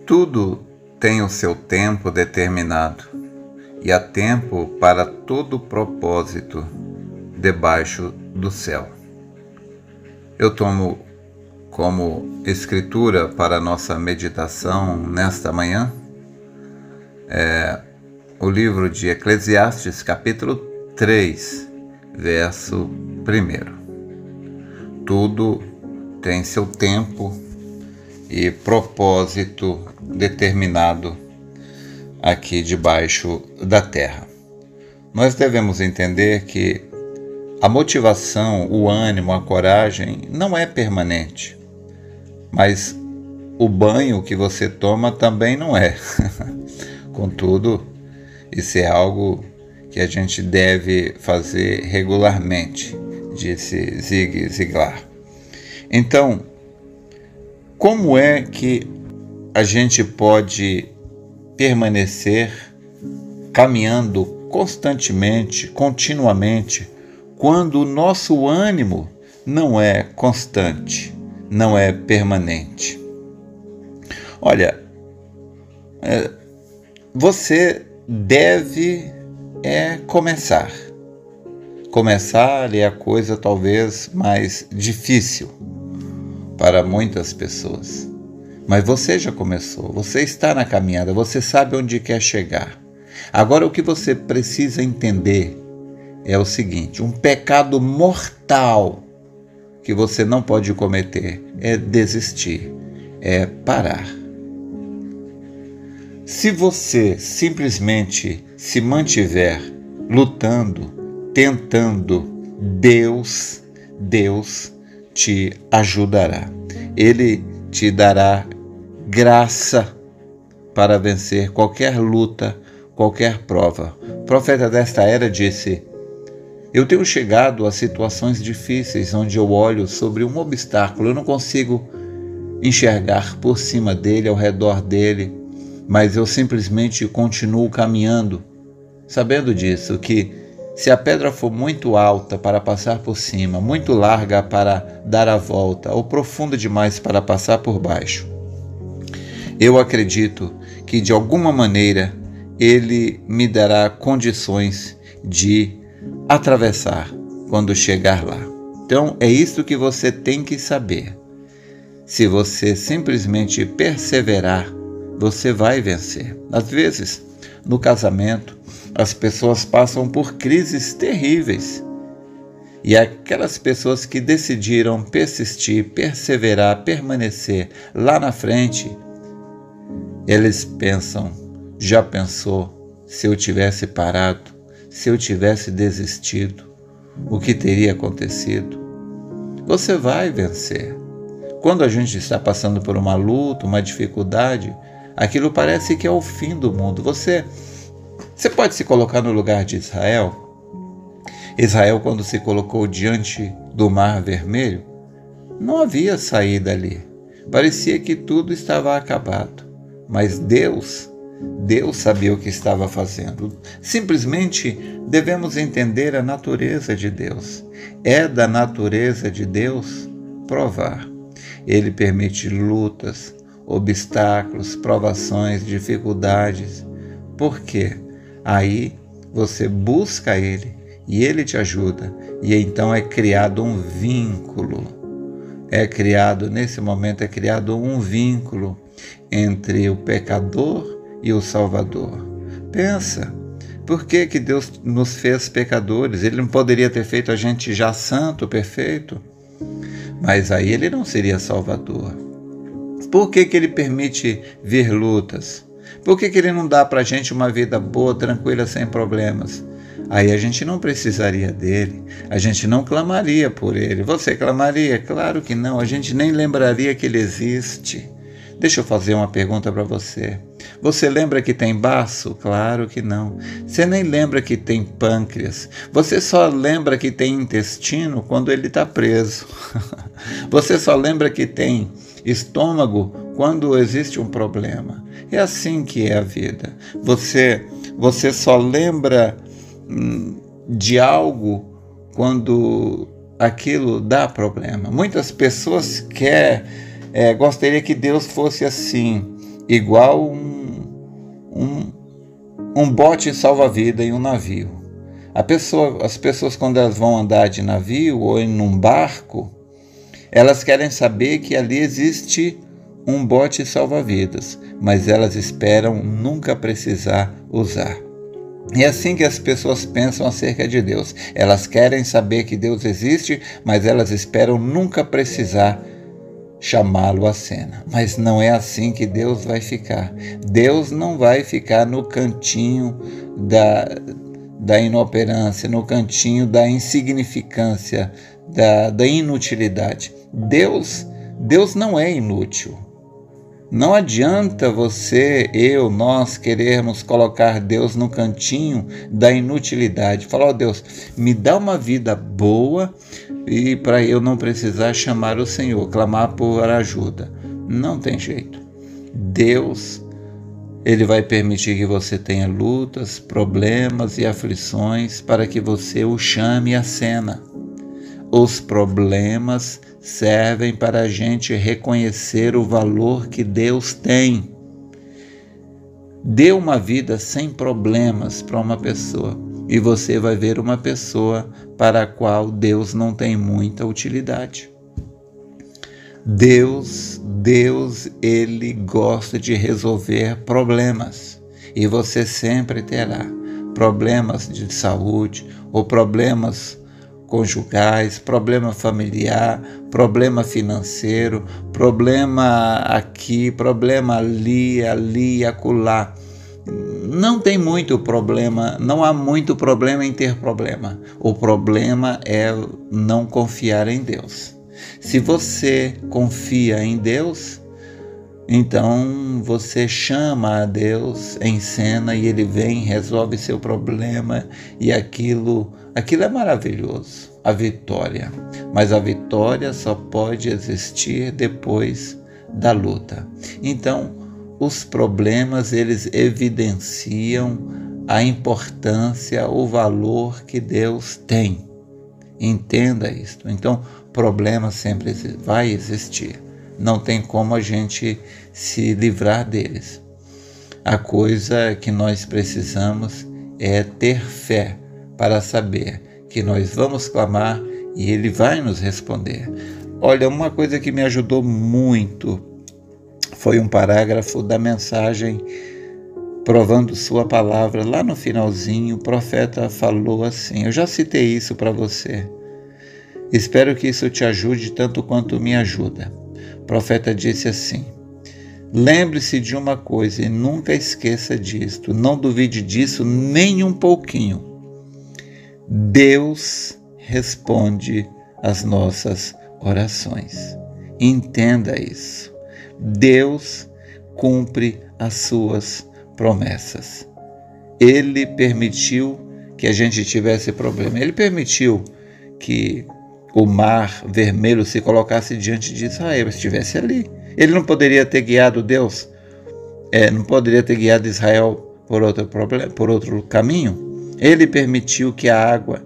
Tudo tem o seu tempo determinado, e há tempo para todo propósito debaixo do céu. Eu tomo como escritura para nossa meditação nesta manhã o livro de Eclesiastes, capítulo 3, verso 1. Tudo tem seu tempo e propósito determinado aqui debaixo da terra. Nós devemos entender que a motivação, o ânimo, a coragem não é permanente, mas o banho que você toma também não é. Contudo, isso é algo que a gente deve fazer regularmente, disse Zig Ziglar. Então, como é que a gente pode permanecer caminhando constantemente, continuamente, quando o nosso ânimo não é constante, não é permanente? Olha, você deve começar. Começar é a coisa talvez mais difícil para muitas pessoas. Mas você já começou, você está na caminhada, você sabe onde quer chegar. Agora o que você precisa entender é o seguinte: um pecado mortal que você não pode cometer é desistir, é parar. Se você simplesmente se mantiver lutando, tentando, Deus te ajudará. Ele te dará graça para vencer qualquer luta, qualquer prova. O profeta desta era disse: eu tenho chegado a situações difíceis onde eu olho sobre um obstáculo, eu não consigo enxergar por cima dele, ao redor dele, mas eu simplesmente continuo caminhando, sabendo disso, que se a pedra for muito alta para passar por cima, muito larga para dar a volta, ou profunda demais para passar por baixo, eu acredito que de alguma maneira Ele me dará condições de atravessar quando chegar lá. Então é isso que você tem que saber. Se você simplesmente perseverar, você vai vencer. Às vezes, no casamento, as pessoas passam por crises terríveis. E aquelas pessoas que decidiram persistir, perseverar, permanecer lá na frente, eles pensam: já pensou se eu tivesse parado, se eu tivesse desistido, o que teria acontecido? Você vai vencer. Quando a gente está passando por uma luta, uma dificuldade, aquilo parece que é o fim do mundo. Você pode se colocar no lugar de Israel? Israel, quando se colocou diante do Mar Vermelho, não havia saída ali. Parecia que tudo estava acabado. Mas Deus sabia o que estava fazendo. Simplesmente devemos entender a natureza de Deus. É da natureza de Deus provar. Ele permite lutas, obstáculos, provações, dificuldades. Por quê? Aí você busca Ele e Ele te ajuda. E então é criado um vínculo. Nesse momento é criado um vínculo entre o pecador e o Salvador. Pensa, por que Deus nos fez pecadores? Ele não poderia ter feito a gente já santo, perfeito? Mas aí Ele não seria Salvador. Por que Ele permite vir lutas? Por que Ele não dá para a gente uma vida boa, tranquila, sem problemas? Aí a gente não precisaria dele, a gente não clamaria por Ele. Você clamaria? Claro que não, a gente nem lembraria que Ele existe. Deixa eu fazer uma pergunta para você. Você lembra que tem baço? Claro que não. Você nem lembra que tem pâncreas. Você só lembra que tem intestino quando ele está preso. Você só lembra que tem estômago quando existe um problema. É assim que é a vida. Você só lembra de algo quando aquilo dá problema. Muitas pessoas gostariam que Deus fosse assim. igual um bote salva-vida em um navio. As pessoas, quando elas vão andar de navio ou em um barco, elas querem saber que ali existe um bote salva-vidas, mas elas esperam nunca precisar usar. É assim que as pessoas pensam acerca de Deus. Elas querem saber que Deus existe, mas elas esperam nunca precisar chamá-lo à cena. Mas não é assim que Deus vai ficar. Deus não vai ficar no cantinho da inoperância, no cantinho da insignificância, da inutilidade. Deus não é inútil. Não adianta nós querermos colocar Deus no cantinho da inutilidade. Falar, Deus, me dá uma vida boa e para eu não precisar chamar o Senhor, clamar por ajuda. Não tem jeito. Deus, Ele vai permitir que você tenha lutas, problemas e aflições para que você o chame à cena. Os problemas servem para a gente reconhecer o valor que Deus tem. Dê uma vida sem problemas para uma pessoa e você vai ver uma pessoa para a qual Deus não tem muita utilidade. Deus, Ele gosta de resolver problemas e você sempre terá problemas de saúde ou problemas conjugais, problema familiar, problema financeiro, problema aqui, problema ali, acolá. Não tem muito problema, não há muito problema em ter problema. O problema é não confiar em Deus. Se você confia em Deus, então você chama a Deus em cena e Ele vem, resolve seu problema e aquilo é maravilhoso, a vitória. Mas a vitória só pode existir depois da luta. Então, os problemas, eles evidenciam a importância, o valor que Deus tem. Entenda isto. Então, problema sempre vai existir. Não tem como a gente se livrar deles. A coisa que nós precisamos é ter fé para saber que nós vamos clamar e Ele vai nos responder. Olha, uma coisa que me ajudou muito foi um parágrafo da mensagem Provando Sua Palavra. Lá no finalzinho, o profeta falou assim, eu já citei isso para você. Espero que isso te ajude tanto quanto me ajuda. O profeta disse assim, lembre-se de uma coisa e nunca esqueça disto, não duvide disso nem um pouquinho. Deus responde às nossas orações. Entenda isso. Deus cumpre as suas promessas. Ele permitiu que a gente tivesse problema. Ele permitiu que o mar vermelho se colocasse diante de Israel, estivesse ali. Ele não poderia ter guiado Deus, não poderia ter guiado Israel por outro caminho. Ele permitiu que a água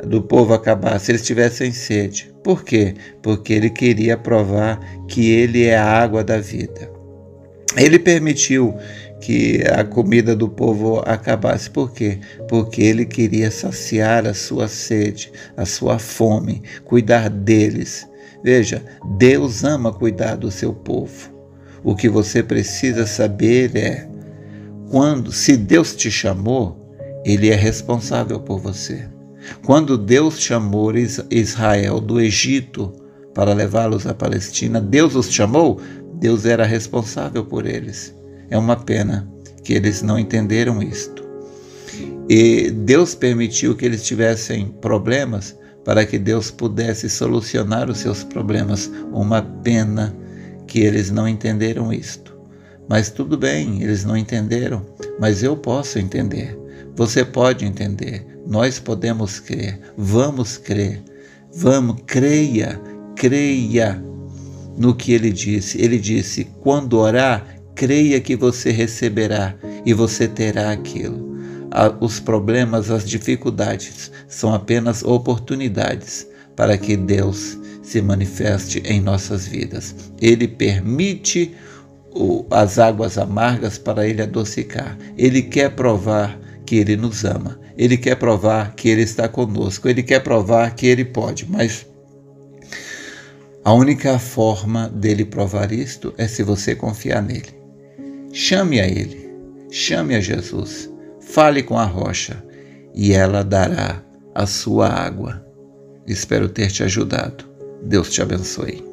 do povo acabasse, eles tivessem sede. Por quê? Porque Ele queria provar que Ele é a água da vida. Ele permitiu que a comida do povo acabasse. Por quê? Porque Ele queria saciar a sua sede, a sua fome, cuidar deles. Veja, Deus ama cuidar do seu povo. O que você precisa saber é, se Deus te chamou, Ele é responsável por você. Quando Deus chamou Israel do Egito para levá-los à Palestina, Deus os chamou, Deus era responsável por eles. É uma pena que eles não entenderam isto. E Deus permitiu que eles tivessem problemas para que Deus pudesse solucionar os seus problemas. Uma pena que eles não entenderam isto. Mas tudo bem, eles não entenderam, mas eu posso entender. Você pode entender. Nós podemos crer. Vamos crer. Vamos, creia no que Ele disse. Ele disse, quando orar, creia que você receberá e você terá aquilo. Os problemas, as dificuldades são apenas oportunidades para que Deus se manifeste em nossas vidas. Ele permite as águas amargas para Ele adocicar. Ele quer provar que Ele nos ama. Ele quer provar que Ele está conosco. Ele quer provar que Ele pode. Mas a única forma dele provar isto é se você confiar nele. Chame a Ele. Chame a Jesus. Fale com a rocha e ela dará a sua água. Espero ter te ajudado. Deus te abençoe.